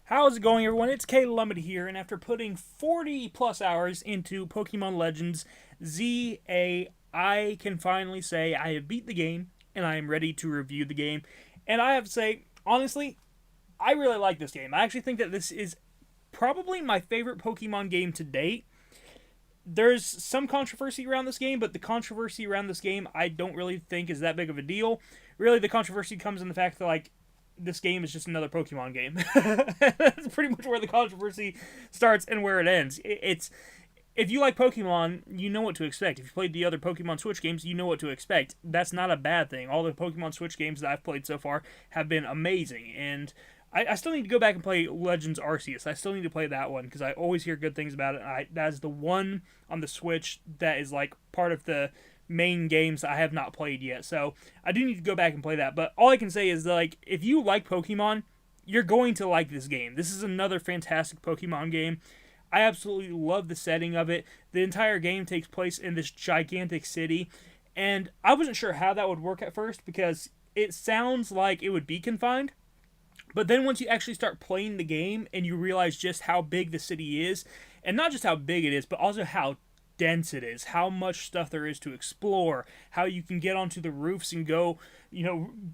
How's it going, everyone? It's Lumity here, and after putting 40 plus hours into Pokemon Legends ZA, I can finally say I have beat the game, and I am ready to review the game. And I have to say, honestly, I really like this game. I actually think that this is probably my favorite Pokemon game to date. There's some controversy around this game, but the controversy around this game I don't really think is that big of a deal. Really, the controversy comes in the fact that, this game is just another Pokemon game. That's pretty much where the controversy starts and where it ends. It's if you like Pokemon, you know what to expect. If you played the other Pokemon Switch games, you know what to expect. That's not a bad thing. All the Pokemon Switch games that I've played so far have been amazing, and I still need to go back and play Legends Arceus. I still need to play that one because I always hear good things about it. That is the one on the Switch that is like part of the main games I have not played yet. So I do need to go back and play that. But all I can say is if you like Pokemon, you're going to like this game. This is another fantastic Pokemon game. I absolutely love the setting of it. The entire game takes place in this gigantic city, and I wasn't sure how that would work at first because it sounds like it would be confined. But then once you actually start playing the game and you realize just how big the city is, and not just how big it is, but also how dense it is, how much stuff there is to explore, how you can get onto the roofs and go,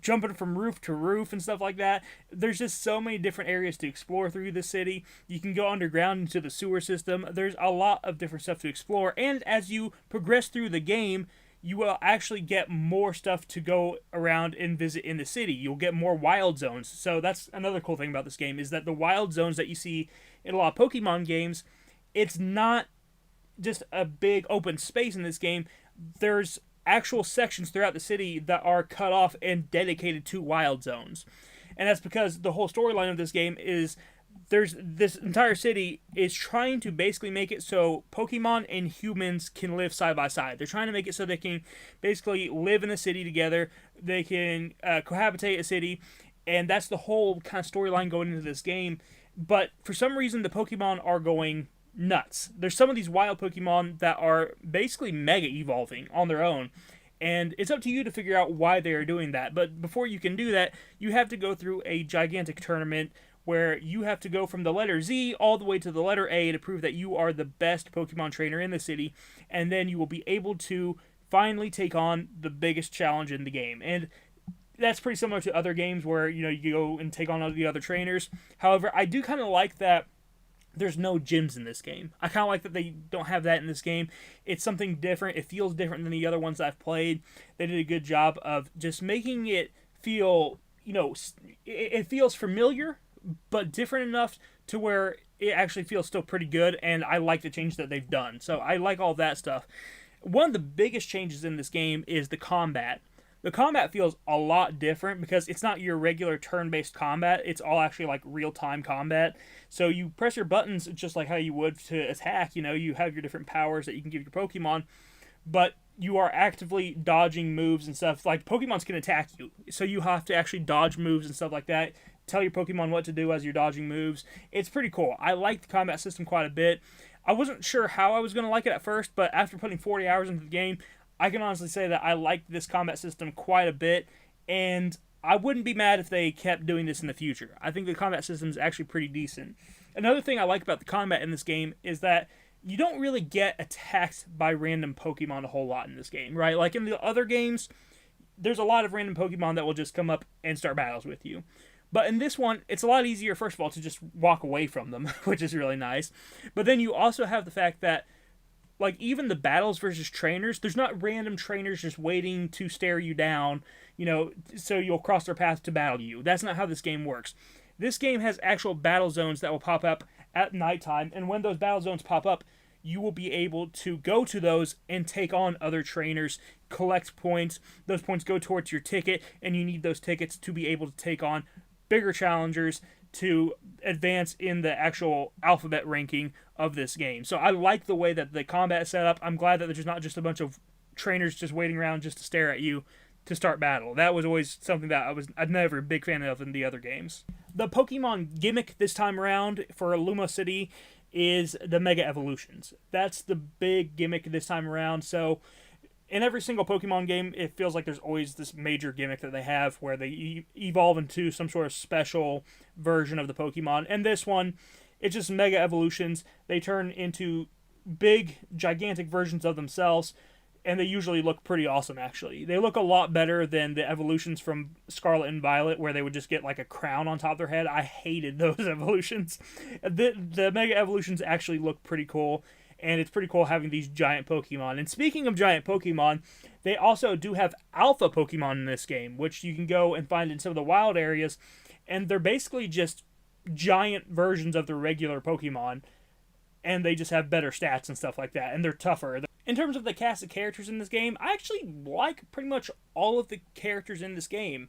jumping from roof to roof and stuff like that. There's just so many different areas to explore through the city. You can go underground into the sewer system. There's a lot of different stuff to explore, and as you progress through the game, you will actually get more stuff to go around and visit in the city. You'll get more wild zones. So that's another cool thing about this game, is that the wild zones that you see in a lot of Pokemon games, it's not just a big open space in this game. There's actual sections throughout the city that are cut off and dedicated to wild zones. And that's because the whole storyline of this game is there's this entire city is trying to basically make it so Pokemon and humans can live side by side. They're trying to make it so they can basically live in a city together. They can cohabitate a city, and that's the whole kind of storyline going into this game. But for some reason, the Pokemon are going nuts. There's some of these wild Pokemon that are basically mega evolving on their own. And it's up to you to figure out why they are doing that. But before you can do that, you have to go through a gigantic tournament where you have to go from the letter Z all the way to the letter A to prove that you are the best Pokemon trainer in the city, and then you will be able to finally take on the biggest challenge in the game. And that's pretty similar to other games where, you go and take on all the other trainers. However, I do kind of like that there's no gyms in this game. I kind of like that they don't have that in this game. It's something different. It feels different than the other ones I've played. They did a good job of just making it feel, it feels familiar, but different enough to where it actually feels still pretty good, and I like the change that they've done. So I like all that stuff. One of the biggest changes in this game is the combat. The combat feels a lot different because it's not your regular turn-based combat. It's all actually like real-time combat. So you press your buttons just like how you would to attack. You have your different powers that you can give your Pokemon, but you are actively dodging moves and stuff. Like, Pokemons can attack you, so you have to actually dodge moves and stuff like that. Tell your Pokemon what to do as you're dodging moves. It's pretty cool. I like the combat system quite a bit. I wasn't sure how I was going to like it at first, but after putting 40 hours into the game, I can honestly say that I liked this combat system quite a bit, and I wouldn't be mad if they kept doing this in the future. I think the combat system is actually pretty decent. Another thing I like about the combat in this game is that you don't really get attacked by random Pokemon a whole lot in this game, right? Like in the other games, there's a lot of random Pokemon that will just come up and start battles with you. But in this one, it's a lot easier, first of all, to just walk away from them, which is really nice. But then you also have the fact that, even the battles versus trainers, there's not random trainers just waiting to stare you down, so you'll cross their path to battle you. That's not how this game works. This game has actual battle zones that will pop up at nighttime, and when those battle zones pop up, you will be able to go to those and take on other trainers, collect points. Those points go towards your ticket, and you need those tickets to be able to take on bigger challengers to advance in the actual alphabet ranking of this game. So I like the way that the combat is set up. I'm glad that there's not just a bunch of trainers just waiting around just to stare at you to start battle. That was always something that I'd never a big fan of in the other games. The Pokemon gimmick this time around for Luma City is the Mega Evolutions. That's the big gimmick this time around. So in every single Pokemon game, it feels like there's always this major gimmick that they have where they evolve into some sort of special version of the Pokemon. And this one, it's just mega evolutions. They turn into big, gigantic versions of themselves, and they usually look pretty awesome, actually. They look a lot better than the evolutions from Scarlet and Violet, where they would just get like a crown on top of their head. I hated those evolutions. The mega evolutions actually look pretty cool, and it's pretty cool having these giant Pokemon. And speaking of giant Pokemon, they also do have alpha Pokemon in this game, which you can go and find in some of the wild areas, and they're basically just giant versions of the regular Pokemon, and they just have better stats and stuff like that, and they're tougher. In terms of the cast of characters in this game, I actually like pretty much all of the characters in this game.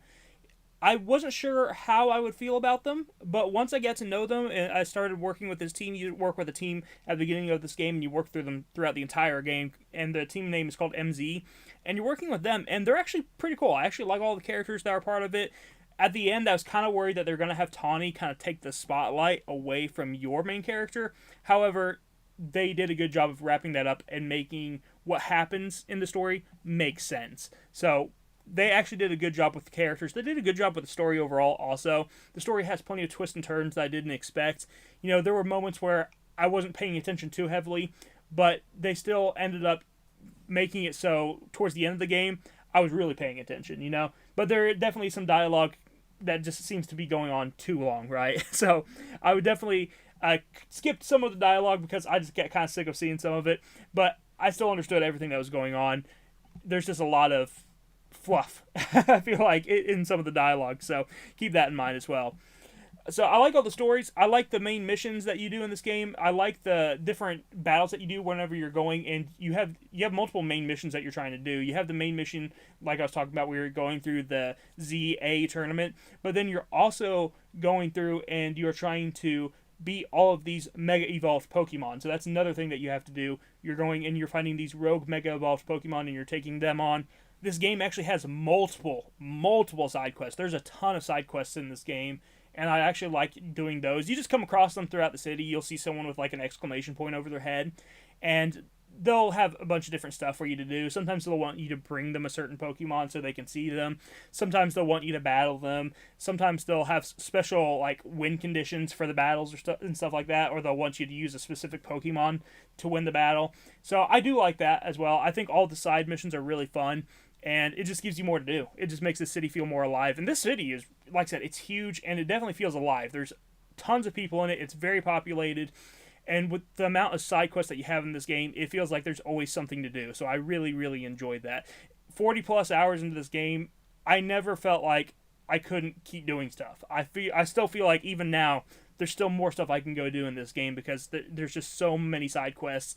I wasn't sure how I would feel about them, but once I got to know them and I started working with this team, you work with a team at the beginning of this game and you work through them throughout the entire game, and the team name is called MZ, and you're working with them, and they're actually pretty cool. I actually like all the characters that are part of it. At the end, I was kind of worried that they're going to have Tawny kind of take the spotlight away from your main character. However, they did a good job of wrapping that up and making what happens in the story make sense. So they actually did a good job with the characters. They did a good job with the story overall also. The story has plenty of twists and turns that I didn't expect. You know, there were moments where I wasn't paying attention too heavily, but they still ended up making it so towards the end of the game, I was really paying attention, you know? But there are definitely some dialogue that just seems to be going on too long, right? So I would definitely skip some of the dialogue because I just get kind of sick of seeing some of it, but I still understood everything that was going on. There's just a lot of fluff, I feel like, in some of the dialogue, so keep that in mind as well. So I like all the stories. I like the main missions that you do in this game. I like the different battles that you do whenever you're going, and you have multiple main missions that you're trying to do. You have the main mission, like I was talking about, where you're going through the ZA tournament, but then you're also going through and you're trying to beat all of these mega evolved Pokemon. So that's another thing that you have to do. You're going and you're finding these rogue mega evolved Pokemon and you're taking them on. This game actually has multiple side quests. There's a ton of side quests in this game, and I actually like doing those. You just come across them throughout the city. You'll see someone with like an exclamation point over their head, and they'll have a bunch of different stuff for you to do. Sometimes they'll want you to bring them a certain Pokemon so they can see them. Sometimes they'll want you to battle them. Sometimes they'll have special like win conditions for the battles and stuff like that, or they'll want you to use a specific Pokemon to win the battle. So I do like that as well. I think all the side missions are really fun, and it just gives you more to do. It just makes the city feel more alive. And this city is, like I said, it's huge, and it definitely feels alive. There's tons of people in it. It's very populated. And with the amount of side quests that you have in this game, it feels like there's always something to do. So I really, really enjoyed that. 40 plus hours into this game, I never felt like I couldn't keep doing stuff. I still feel like even now, there's still more stuff I can go do in this game because there's just so many side quests.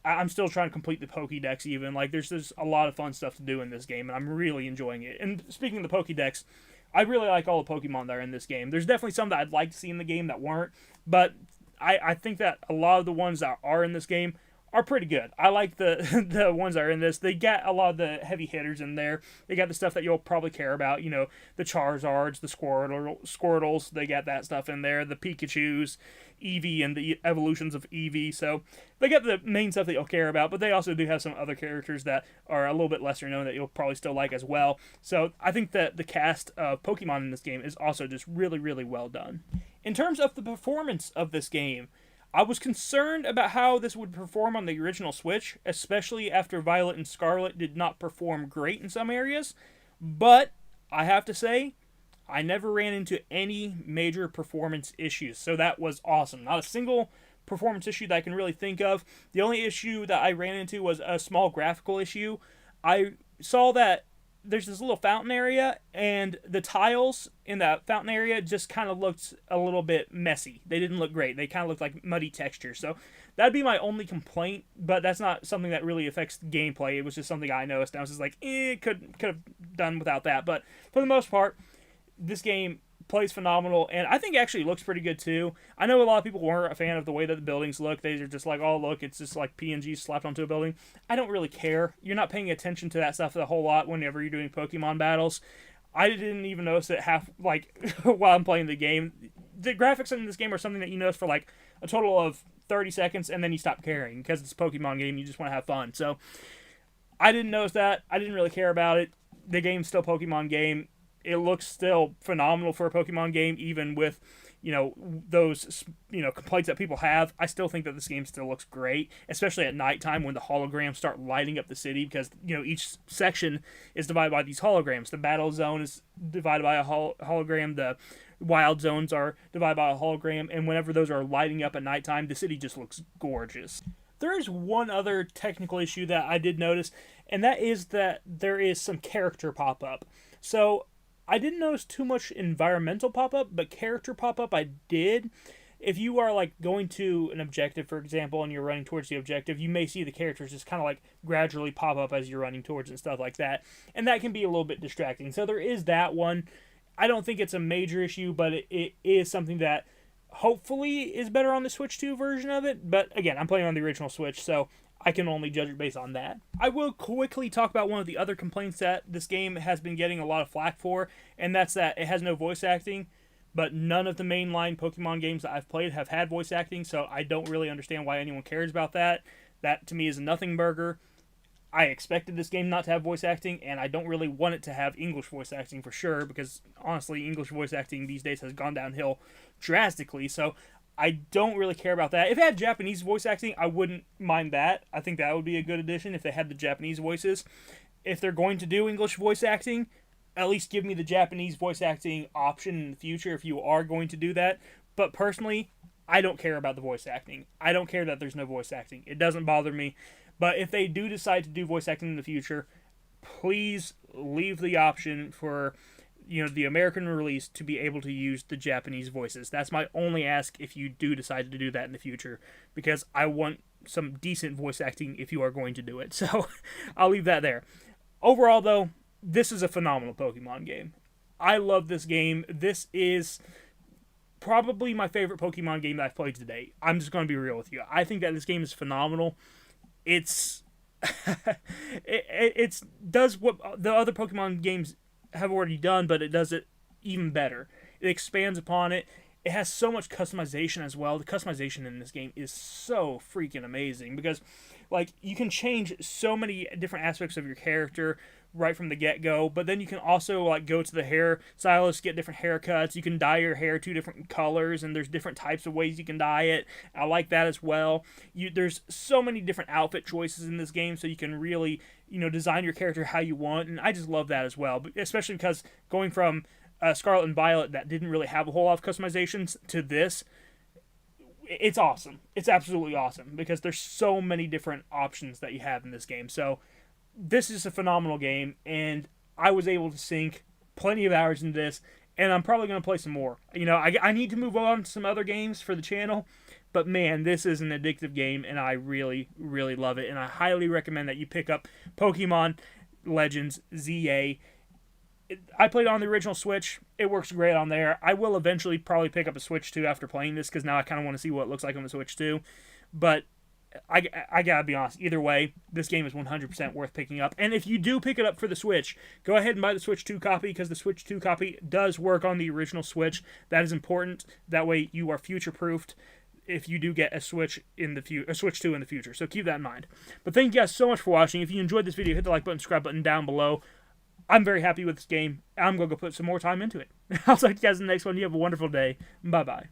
I'm still trying to complete the Pokédex even. Like, there's just a lot of fun stuff to do in this game, and I'm really enjoying it. And speaking of the Pokédex, I really like all the Pokemon that are in this game. There's definitely some that I'd like to see in the game that weren't, but I think that a lot of the ones that are in this game are pretty good. I like the the ones that are in this. They got a lot of the heavy hitters in there. They got the stuff that you'll probably care about. You know, the Charizards, the Squirtles. They got that stuff in there. The Pikachus, Eevee, and the evolutions of Eevee. So they got the main stuff that you'll care about, but they also do have some other characters that are a little bit lesser known that you'll probably still like as well. So I think that the cast of Pokemon in this game is also just really, really well done. In terms of the performance of this game, I was concerned about how this would perform on the original Switch, especially after Violet and Scarlet did not perform great in some areas, but I have to say, I never ran into any major performance issues, so that was awesome. Not a single performance issue that I can really think of. The only issue that I ran into was a small graphical issue. I saw that there's this little fountain area, and the tiles in that fountain area just kind of looked a little bit messy. They didn't look great. They kind of looked like muddy texture. So that'd be my only complaint, but that's not something that really affects gameplay. It was just something I noticed. And I was just like, could have done without that. But for the most part, this game plays phenomenal, and I think it actually looks pretty good too. I know a lot of people weren't a fan of the way that the buildings look. They're just like, oh look, it's just like PNG slapped onto a building. I don't really care. You're not paying attention to that stuff a whole lot whenever you're doing Pokemon battles. I didn't even notice it while I'm playing the game. The graphics in this game are something that you notice for like a total of 30 seconds, and then you stop caring because it's a Pokemon game. You just want to have fun. So I didn't notice that. I didn't really care about it. The game's still a Pokemon game. It looks still phenomenal for a Pokemon game, even with, those, complaints that people have. I still think that this game still looks great, especially at nighttime when the holograms start lighting up the city, because, each section is divided by these holograms. The battle zone is divided by a hologram. The wild zones are divided by a hologram, and whenever those are lighting up at nighttime, the city just looks gorgeous. There is one other technical issue that I did notice, and that is that there is some character pop-up. So, I didn't notice too much environmental pop-up, but character pop-up I did. If you are, going to an objective, for example, and you're running towards the objective, you may see the characters just kind of, gradually pop up as you're running towards and stuff like that. And that can be a little bit distracting. So, there is that one. I don't think it's a major issue, but it is something that hopefully is better on the Switch 2 version of it. But again, I'm playing on the original Switch, so I can only judge it based on that. I will quickly talk about one of the other complaints that this game has been getting a lot of flack for, and that's that it has no voice acting. But none of the mainline Pokemon games that I've played have had voice acting, so I don't really understand why anyone cares about that. That, to me, is a nothing burger. I expected this game not to have voice acting, and I don't really want it to have English voice acting for sure, because honestly, English voice acting these days has gone downhill drastically, so I don't really care about that. If it had Japanese voice acting, I wouldn't mind that. I think that would be a good addition if they had the Japanese voices. If they're going to do English voice acting, at least give me the Japanese voice acting option in the future if you are going to do that. But personally, I don't care about the voice acting. I don't care that there's no voice acting. It doesn't bother me. But if they do decide to do voice acting in the future, please leave the option for, the American release to be able to use the Japanese voices. That's my only ask if you do decide to do that in the future, because I want some decent voice acting if you are going to do it. So I'll leave that there. Overall, though, this is a phenomenal Pokemon game. I love this game. This is probably my favorite Pokemon game that I've played to date. I'm just going to be real with you. I think that this game is phenomenal. It's it does what the other Pokemon games have already done, but it does it even better. It expands upon it. It has so much customization as well. The customization in this game is so freaking amazing because, you can change so many different aspects of your character right from the get-go, but then you can also, go to the hair stylist, get different haircuts. You can dye your hair 2 different colors, and there's different types of ways you can dye it. I like that as well. There's so many different outfit choices in this game, so you can really, design your character how you want, and I just love that as well, especially because going from Scarlet and Violet that didn't really have a whole lot of customizations to this, it's awesome. It's absolutely awesome because there's so many different options that you have in this game. So this is a phenomenal game, and I was able to sink plenty of hours into this, and I'm probably going to play some more. I need to move on to some other games for the channel, but man, this is an addictive game, and I really, really love it, and I highly recommend that you pick up Pokemon Legends ZA. I played on the original Switch. It works great on there. I will eventually probably pick up a Switch 2 after playing this, because now I kind of want to see what it looks like on the Switch 2. But I gotta be honest, either way, this game is 100% worth picking up. And if you do pick it up for the Switch, go ahead and buy the Switch 2 copy, because the Switch 2 copy does work on the original Switch. That is important. That way you are future-proofed if you do get a Switch in the a Switch 2 in the future. So keep that in mind. But thank you guys so much for watching. If you enjoyed this video, hit the like button, subscribe button down below. I'm very happy with this game. I'm going to go put some more time into it. I'll talk to you guys in the next one. You have a wonderful day. Bye-bye.